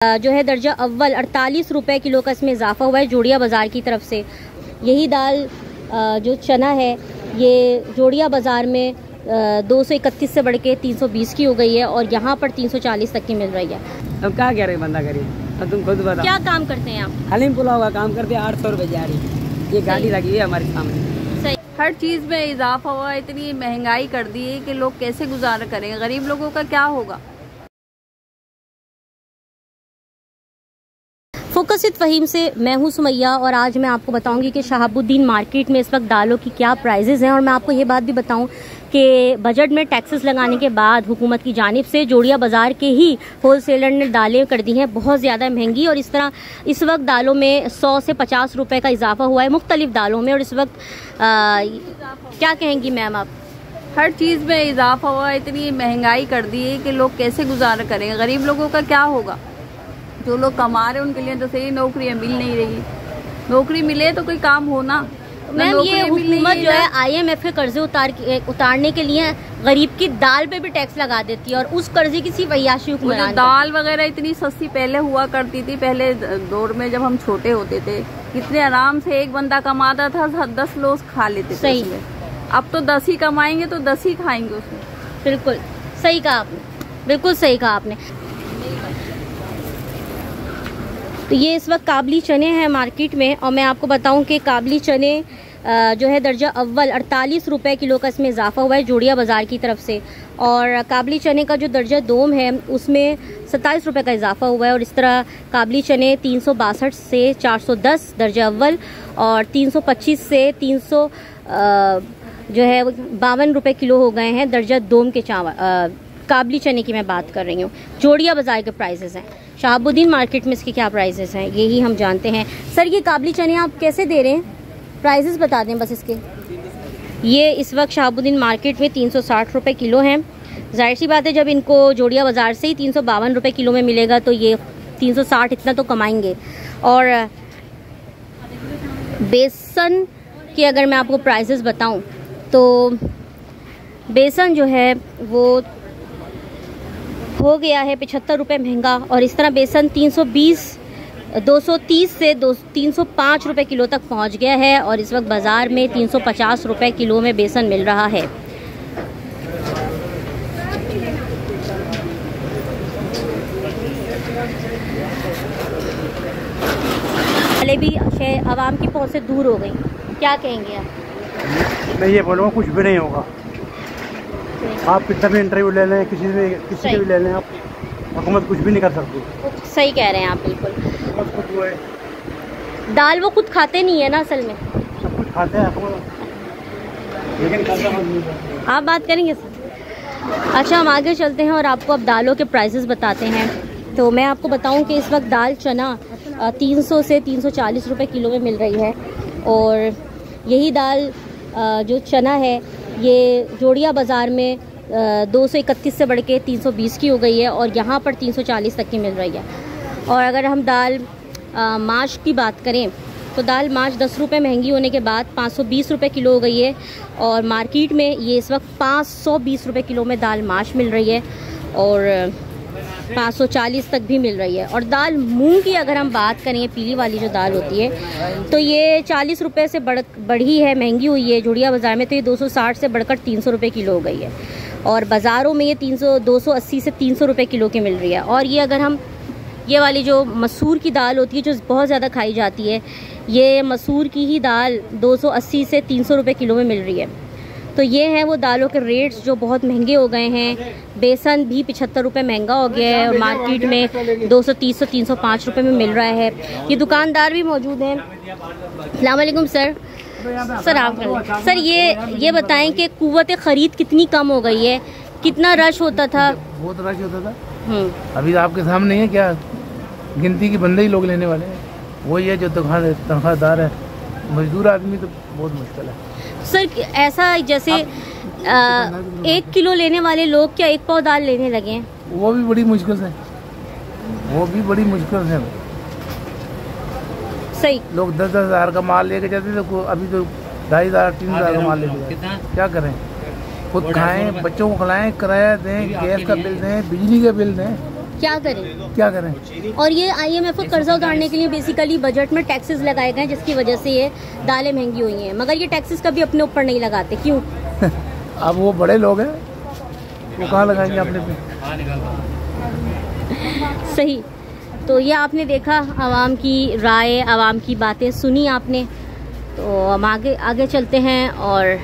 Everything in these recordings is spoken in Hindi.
जो है दर्जा अव्वल 48 रुपए किलो का इसमें इजाफा हुआ है जोड़िया बाज़ार की तरफ से। यही दाल जो चना है ये जोड़िया बाज़ार में 231 से बढ़ के 320 की हो गई है और यहाँ पर 340 तक की मिल रही है। अब क्या कह रहे बंदा करिए, अब तुम खुद बताओ। क्या काम करते हैं आप? हलीम पुलाव का काम करते हैं। 800 रुपये जा रही, ये गाड़ी लगी है हमारे सामने। सही। हर चीज़ में इजाफा हुआ, इतनी महंगाई कर दी है कि लोग कैसे गुजारा करेंगे, गरीब लोगों का क्या होगा। फोकसित फ़हीम से मैं हूं सुमैया और आज मैं आपको बताऊंगी कि शहाबुद्दीन मार्केट में इस वक्त दालों की क्या प्राइजेज़ हैं। और मैं आपको ये बात भी बताऊं कि बजट में टैक्सेस लगाने के बाद हुकूमत की जानिब से जोड़िया बाज़ार के ही होलसेलर ने दालें कर दी हैं बहुत ज़्यादा महंगी। और इस तरह इस वक्त दालों में 100 से 50 रुपए का इजाफा हुआ है मुख्तलिफ दालों में। और इस वक्त क्या कहेंगी मैम आप? हर चीज़ में इजाफा हुआ, इतनी महंगाई कर दी है कि लोग कैसे गुजारा करेंगे, गरीब लोगों का क्या होगा। जो लोग कमा रहे हैं उनके लिए तो सही नौकरियाँ मिल नहीं रही। नौकरी मिले तो कोई काम हो ना। मैम ये हुकूमत जो है IMF के कर्जे उतारने के लिए गरीब की दाल पे भी टैक्स लगा देती है और उस कर्जे की सिर्फ अय्याशी हुक्मरान। दाल वगैरह इतनी सस्ती पहले हुआ करती थी, पहले दौर में जब हम छोटे होते थे कितने आराम से एक बंदा कमाता था, 10 लोग खा लेते थे। सही। अब तो 10 ही कमाएंगे तो 10 ही खाएंगे उसमें। बिल्कुल सही कहा आपने, बिल्कुल सही कहा आपने। तो ये इस वक्त काबली चने हैं मार्केट में और मैं आपको बताऊं कि काबली चने जो है दर्जा अव्वल 48 रुपए किलो का इसमें इजाफा हुआ है जोड़िया बाज़ार की तरफ से। और काबली चने का जो दर्जा दोम है उसमें 27 रुपए का इजाफा हुआ है। और इस तरह काबली चने 362 से 410 दर्जा अव्वल और 325 से 300 जो है 52 रुपए किलो हो गए हैं दर्जा दोम के चावल। काबली चने की मैं बात कर रही हूँ। जोड़िया बाज़ार के प्राइसेस हैं। शहाबुद्दीन मार्केट में इसके क्या प्राइसेस हैं यही हम जानते हैं। सर ये काबली चने आप कैसे दे रहे हैं, प्राइसेस बता दें बस इसके। ये इस वक्त शहाबुद्दीन मार्केट में 360 रुपये किलो हैं। जाहिर सी बात है जब इनको जोड़िया बाज़ार से ही 352 रुपये किलो में मिलेगा तो ये 360 इतना तो कमाएंगे। और बेसन की अगर मैं आपको प्राइसेस बताऊं तो बेसन जो है वो हो गया है 75 रुपये महंगा। और इस तरह बेसन 230 से 305 रुपये किलो तक पहुंच गया है। और इस वक्त बाज़ार में 350 रुपये किलो में बेसन मिल रहा है। पहले भी आवाम की पहुंच से दूर हो गई, क्या कहेंगे आप? मैं ये बोलूँगा कुछ भी नहीं होगा। आप कितना भी इंटरव्यू ले लें, किसी से भी ले लें, आप हुकूमत कुछ भी नहीं कर सकती। सही कह रहे हैं आप, बिल्कुल। दाल वो खुद खाते नहीं है ना, असल में सब कुछ खाते हैं लेकिन आप बात करेंगे सर। अच्छा हम आगे चलते हैं और आपको अब दालों के प्राइसेस बताते हैं। तो मैं आपको बताऊं कि इस वक्त दाल चना 300 से 340 रुपए किलो में मिल रही है। और यही दाल जो चना है ये जोड़िया बाज़ार में 231 से बढ़ के 320 की हो गई है और यहाँ पर 340 तक की मिल रही है। और अगर हम दाल माश की बात करें तो दाल माश 10 रुपये महंगी होने के बाद 520 रुपये किलो हो गई है। और मार्केट में ये इस वक्त 520 रुपये किलो में दाल माश मिल रही है और 540 तक भी मिल रही है। और दाल मूंग की अगर हम बात करें, पीली वाली जो दाल होती है, तो ये 40 रुपये से बढ़ी है, महंगी हुई है जोड़िया बाज़ार में। तो ये 260 से बढ़कर 300 रुपये किलो हो गई है और बाज़ारों में ये 280 से 300 रुपये किलो की मिल रही है। और ये अगर हम ये वाली जो मसूर की दाल होती है जो बहुत ज़्यादा खाई जाती है, ये मसूर की ही दाल 280 से 300 रुपये किलो में मिल रही है। तो ये हैं वो दालों के रेट्स जो बहुत महंगे हो गए हैं। बेसन भी 75 रुपये महंगा हो गया है और मार्केट में 230 से 305 रुपये में मिल रहा है। ये दुकानदार भी मौजूद हैं। अस्सलाम वालेकुम सर। सर आप सर ये बताएं कि कुव्वत ख़रीद कितनी कम हो गई है, कितना रश होता था? बहुत रश होता था। अभी आपके सामने है क्या, गिनती के बंदे ही लोग लेने वाले हैं। वही है जो तनख्वाहदार है, मजदूर आदमी तो बहुत मुश्किल है। सर ऐसा जैसे 1 किलो लेने वाले लोग क्या 1 पाव दाल लेने लगे हैं? वो भी बड़ी मुश्किल से, सही। लोग 10-10 हज़ार का माल लेके जाते थे, अभी तो 2,500-3,000 का माल लेके जाते। क्या करें, खुद खाएं, बच्चों को खिलाएं, किराया दें, गैस का बिल दें, बिजली का बिल दें, क्या करें? क्या करें? और ये IMF का कर्जा उतारने के लिए बेसिकली बजट में टैक्सेस लगाए गए हैं, जिसकी वजह से ये दालें महंगी हुई हैं, मगर ये टैक्सेस कभी अपने ऊपर नहीं लगाते, क्यों? अब वो बड़े लोग हैं, वो कहाँ लगाएंगे अपने पे? सही। तो ये आपने देखा, आवाम की राय, आवाम की बातें सुनी आपने। तो हम आगे चलते हैं और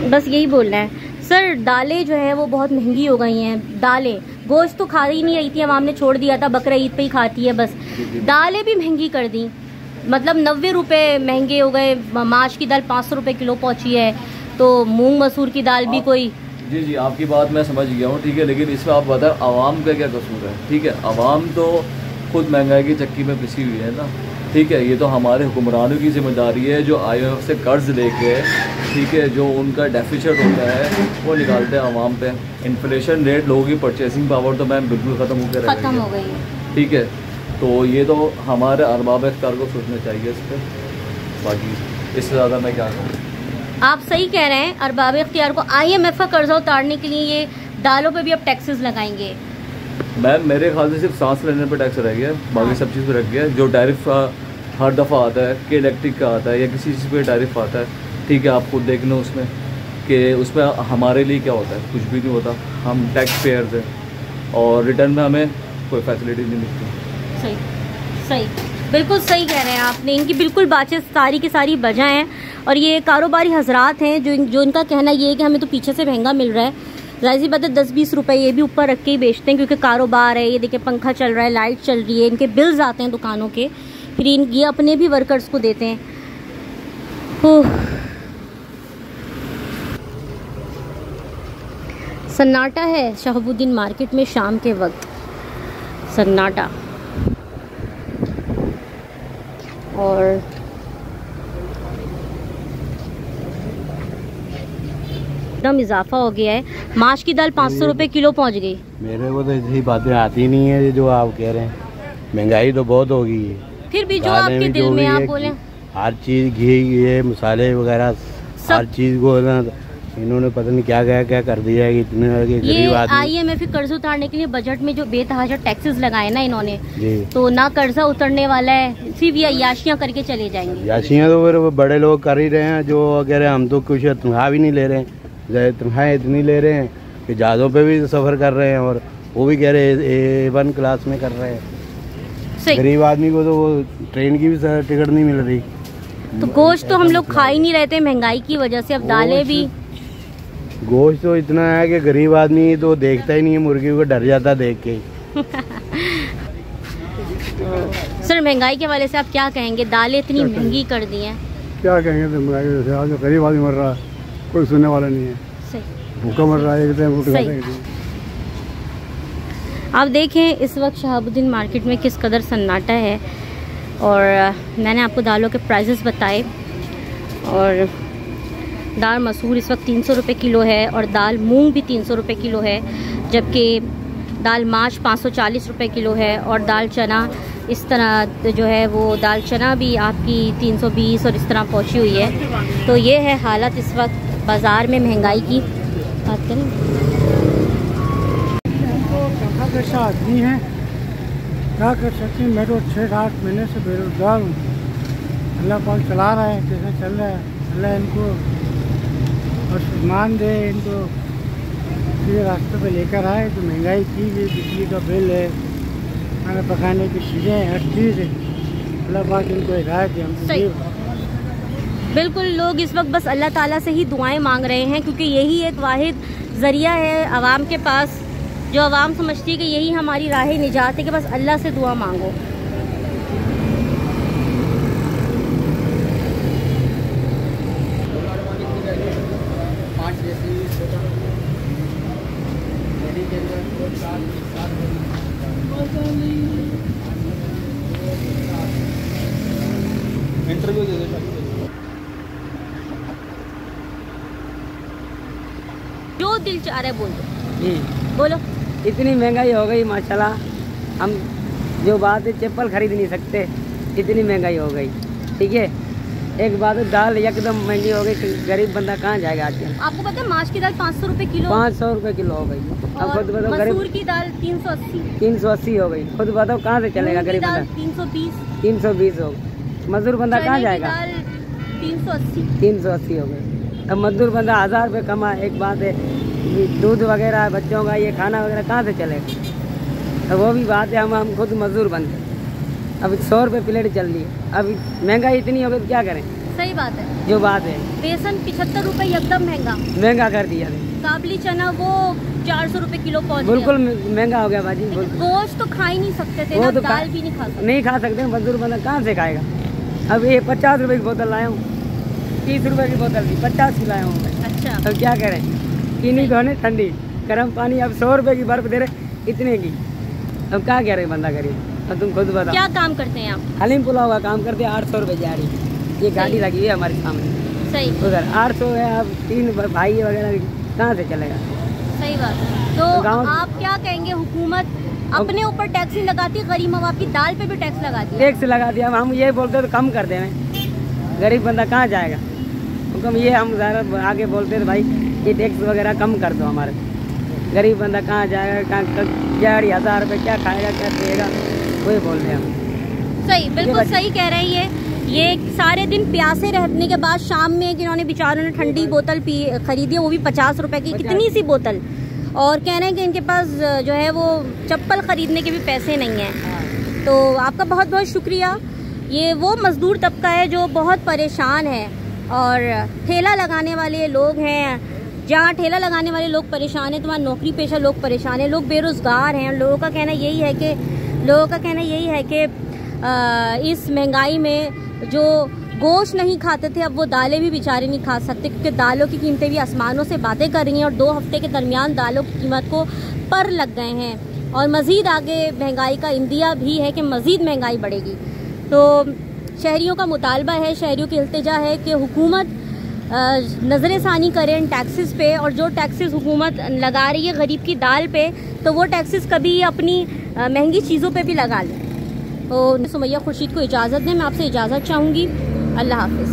बस यही बोलना है सर, दालें जो है वो बहुत महंगी हो गई हैं। दालें, गोश्त तो खा ही नहीं रही थी, आवाम ने छोड़ दिया था, बकरा ईद पे ही खाती है बस। दालें भी महंगी कर दी, मतलब 90 रुपये महंगे हो गए। माश की दाल 500 रुपये किलो पहुंची है, तो मूंग मसूर की दाल भी कोई। जी आपकी बात मैं समझ गया हूँ, ठीक है, लेकिन इसमें आप बताएं आवाम का क्या कसूर है? ठीक है, आवाम तो खुद महंगाई की चक्की में पिसी हुई है ना, ठीक है। ये तो हमारे हुक्मरानों की जिम्मेदारी है जो IMF से कर्ज लेके, ठीक है, जो उनका डेफिसिट होता है वो निकालते हैं आवाम पे। इन्फ्लेशन रेट, लोगों की परचेसिंग पावर तो मैम बिल्कुल ख़त्म हो गई है, ठीक है। तो ये तो हमारे अरबाब इख्तियार को सोचना चाहिए इस पर, बाकी इससे ज़्यादा मैं क्या कहूँ। आप सही कह रहे हैं, अरबाब इख्तियार को IMF का कर्जा उतारने के लिए ये दालों पे भी अब टैक्सेस लगाएंगे। मैम मेरे ख्याल से सिर्फ सांस लेने पर टैक्स रह गया, बाकी सब चीज़ पर रख गया। जो टैरिफ हर दफ़ा आता है कि इलेक्ट्रिक का आता है या किसी चीज़ पे टैरिफ आता है, ठीक है, आप खुद देख लो उसमें कि उसमें हमारे लिए क्या होता है, कुछ भी नहीं होता। हम टैक्स पेयर्स हैं और रिटर्न में हमें कोई फैसिलिटी नहीं मिलती। सही, बिल्कुल सही कह रहे हैं आपने। इनकी बिल्कुल बातें सारी की सारी वजह हैं, और ये कारोबारी हजरात हैं जो इनका कहना ये है कि हमें तो पीछे से महंगा मिल रहा है। जाहिर बात है 10-20 रुपए ये भी ऊपर रख के ही बेचते हैं, क्योंकि कारोबार है। ये देखिए पंखा चल रहा है, लाइट चल रही है, इनके बिल्स आते हैं दुकानों के, फिर ये अपने भी वर्कर्स को देते हैं। सन्नाटा है शहाबुद्दीन मार्केट में शाम के वक्त, सन्नाटा। और एकदम इजाफा हो गया है। माश की दाल 500 रुपये किलो पहुंच गई। मेरे को तो ऐसी बातें आती नहीं है जो आप कह रहे हैं। महंगाई तो बहुत हो गई है, फिर भी जो आपके दिल में आप बोले, हर चीज़, घी, ये मसाले वगैरह, हर चीज़ को ना इन्होंने पता नहीं क्या कर दिया है। इतने गरीब आदमी, IMF कर्ज उतारने के लिए बजट में जो बेतहाशा टैक्सेस लगाए ना इन्होंने, तो ना कर्जा उतरने वाला है, सिर्फ ये अय्याशियाँ करके चले जाएंगे। अय्याशियाँ तो फिर बड़े लोग कर ही रहे हैं, जो कह रहे हैं हम तो कुछ तनख्वाह भी नहीं ले रहे हैं, तनख्वाहें इतनी ले रहे हैं कि जहाज़ों पे भी सफ़र कर रहे हैं, और वो भी कह रहे हैं A1 क्लास में कर रहे हैं। गरीब आदमी को तो वो ट्रेन की भी टिकट नहीं मिल रही। तो गोश्त तो हम लोग खा ही नहीं रहते महंगाई की वजह से, अब दालें भी। गोश्त तो इतना है कि गरीब आदमी तो देखता ही नहीं है, मुर्गी को डर जाता देख के। सर महंगाई के वाले से आप क्या कहेंगे? दालें इतनी महंगी कर दी हैं, क्या कहेंगे? तो महंगाई से आज गरीब आदमी मर रहा है, कोई सुनने वाला नहीं है। भूखा मर रहा है। आप देखें इस वक्त शहाबुद्दीन मार्केट में किस कदर सन्नाटा है, और मैंने आपको दालों के प्राइसेस बताए। और दाल मसूर इस वक्त 300 रुपये किलो है, और दाल मूंग भी 300 रुपये किलो है, जबकि दाल माश 540 रुपये किलो है, और दाल चना इस तरह जो है वो दाल चना भी आपकी 320 और इस तरह पहुंची हुई है। तो ये है हालत इस वक्त बाज़ार में महंगाई की। बात करें कैसा आदमी है, क्या कर सकते हैं। मैं तो 6-8 महीने से बेरोजगार हूँ। अल्लाह पाक चला रहा है, कैसे चल रहा है, अल्लाह इनको और सम्मान दे, इनको सीधे रास्ते पे लेकर आए। तो महंगाई की भी, बिजली का बिल है, खाना पकाने की चीज़ें, हर चीज़ है। अल्लाह पाक इनको हिदायत दे। हम बिल्कुल लोग इस वक्त बस अल्लाह ताला से ही दुआएं मांग रहे हैं, क्योंकि यही एक वाहिद ज़रिया है आवाम के पास, जो आवाम समझती है कि यही हमारी राह निजात है, कि बस अल्लाह से दुआ मांगो। इंटरव्यू दे दो। जो दिल चाह रहा है बोल दो। जी बोलो। इतनी महंगाई हो गई माशाल्लाह, हम जो बात है चप्पल खरीद नहीं सकते, इतनी महंगाई हो गई। ठीक है, एक बात है, दाल एकदम महंगी हो गई, गरीब बंदा कहाँ जाएगा आज के। आपको पता है माश की दाल 500 रुपए किलो, 500 रुपए किलो हो गई। अब खुद बताओ, मसूर की दाल 380, 380 हो गई। खुद बताओ कहाँ से चलेगा गरीब बंदा। 320, 320 हो गई। मजदूर बंदा कहाँ जाएगा। 380 हो गई। अब मजदूर बंदा 1000 रुपये कमा, एक बात है, दूध वगैरह बच्चों का ये खाना वगैरह कहाँ से चलेगा। तो वो भी बात है, हम खुद मजदूर बनते। अभी 100 रुपये प्लेट चल रही है, अभी महंगाई इतनी हो गई तो क्या करें। सही बात है, जो बात है। बेसन 75 रुपए एकदम महंगा कर दिया। काबली चना वो 400 रुपए किलो पहुँच बिल्कुल महंगा हो गया बाजी। गोश्त तो खा ही नहीं सकते थे ना, तो दाल भी नहीं खा सकते। मजदूर बंदा कहाँ से खाएगा। अब ये 50 रुपए की बोतल लाया हूँ, 30 रुपए की बोतल थी, 50 की लाया हूँ मैं। अच्छा, अब क्या करें, चीनी तो है ठंडी, गर्म पानी अब 100 रुपए की बर्फ दे रहे इतने की। अब क्या कह रहे बंदा गरीब। अब तुम खुद बताओ। क्या काम करते हैं आप। हलीम पुलाव का काम करते हैं। 800 रुपए जा रही, ये गाड़ी लगी हुई है हमारे सामने। सही, उधर 800 है। अब 3 भाई वगैरह कहाँ से चलेगा। सही बात है। तो आप क्या कहेंगे, हुकूमत अपने ऊपर टैक्स नहीं लगाती, गरीब आवाम की दाल पे भी टैक्स लगाती है। टैक्स लगा दिया। हम ये बोलते तो कम कर दें, गरीब बंदा कहाँ जाएगा। हुक्म ये हम आगे बोलते थे भाई ये टैक्स वगैरह कम कर दो, हमारे गरीब बंदा कहाँ जाएगा, कहाँ 1000 रुपये क्या खाएगा क्या पिएगा, वही बोल रहे हम। सही, बिल्कुल सही कह रहे हैं। ये सारे दिन प्यासे रहने के बाद शाम में इन्होंने बेचारों ने ठंडी बोतल खरीदी, वो भी 50 रुपए की, कितनी सी बोतल। और कह रहे हैं कि इनके पास जो है वो चप्पल खरीदने के भी पैसे नहीं हैं। तो आपका बहुत बहुत शुक्रिया। ये वो मजदूर तबका है जो बहुत परेशान है, और ठेला लगाने वाले लोग हैं, जहाँ ठेला लगाने वाले लोग परेशान हैं तो वहाँ नौकरी पेशा लोग परेशान हैं, लोग बेरोज़गार हैं। लोगों का कहना यही है कि इस महंगाई में जो गोश्त नहीं खाते थे अब वो दालें भी बेचारे नहीं खा सकते, क्योंकि दालों की कीमतें भी आसमानों से बातें कर रही हैं, और 2 हफ्ते के दरमियान दालों की कीमत को पर लग गए हैं। और मज़ीद आगे महंगाई का इंदिया भी है कि मज़ीद महंगाई बढ़ेगी। तो शहरियों का मुतालबा है, शहरियों की इल्तिजा है कि हुकूमत नज़र सानी करें इन टैक्सेस पे, और जो टैक्सेस हुकूमत लगा रही है गरीब की दाल पे, तो वो टैक्सेस कभी अपनी महंगी चीज़ों पे भी लगा लें। तो सुमैया खुर्शीद को इजाज़त दें, मैं आपसे इजाज़त चाहूँगी। अल्लाह हाफ़िज़।